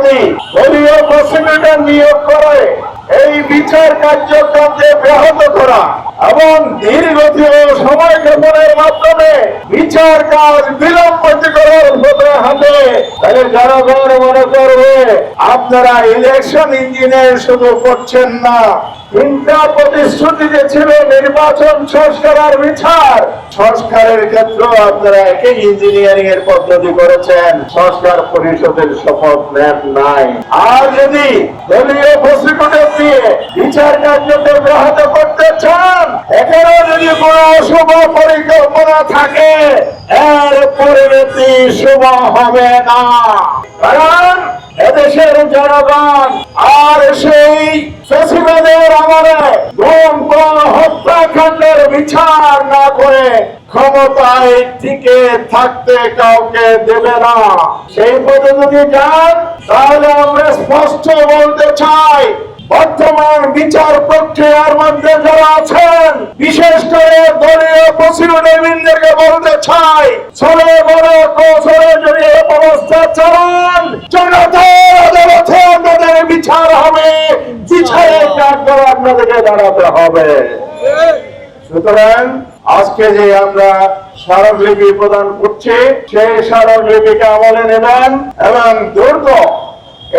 যদি দলীয় প্রসিকিউটর নিয়োগ করে এই বিচার কার্যক্রমকে ব্যাহত করা এবং দীর্ঘদিন সময় ক্ষেপণের মাধ্যমে বিচার কাজ বিলম্বিত করার হতে হবে, তাহলে জনগণ মনে করবে আপনারা ইলেকশন ইঞ্জিনিয়ার শুধু করছেন না, তিনটা প্রতিশ্রুতিতে ছিল নির্বাচন সংস্কার আর বিচার সংস্কারের ক্ষেত্রেও আপনারা একই ইঞ্জিনিয়ারিং এর পদ্ধতি করেছেন, সংস্কার পরিষদের শপথ নেন নাই। আর যদি দলীয় প্রসিকিউটর দিয়ে বিচার কার্যকে ব্যাহত করতে চান, এখানেও যদি কোনো অশুভ পরিকল্পনা থাকে এর পরিণতি শুভ হবে না। কারণ এদেশের জনগণ আর সেই ফ্যাসিবাদের আমলে গুম হত্যাকাণ্ডের বিচার না করে ক্ষমতায় টিকে থাকতে কাউকে দেবে না। সেই পথে যদি যান তাহলে আমরা স্পষ্ট বলতে চাই, বর্তমান বিচার প্রক্রিয়ার মধ্যে যারা আছেন, বিশেষ করে দলীয় প্রসিকিউটরকে বলতে চাই, ছোলে বড় কৌশলে যদি ব্যবস্থা চালান জনতার আদালতে আপনাদের বিচার হবে, বিচারের কাঠগড় আপনাদেরকে দাঁড়াতে হবে। সুতরাং আজকে যে আমরা স্মারকলিপি প্রদান করছি সেই স্মারকলিপিকে আমলে নেবেন এবং দ্রুত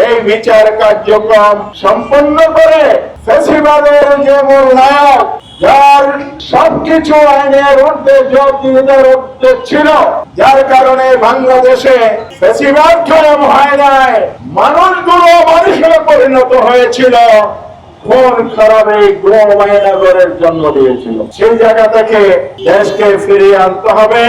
এই বিচার কার্যক্রম সম্পন্ন করে ফ্যাসিবাদের যে মূল নায়ক, যার সবকিছু আইনের ঊর্ধ্বে জবাবদিহিতার ঊর্ধ্বে ছিল, যার কারণে বাংলাদেশে ফ্যাসিবাদ কায়েম হয় নাই, মানুষগুলো মানুষে পরিণত হয়েছিল, খুন খারাপে গৃহনগরের জন্ম দিয়েছিল, সেই জায়গা থেকে দেশকে ফিরিয়ে আনতে হবে।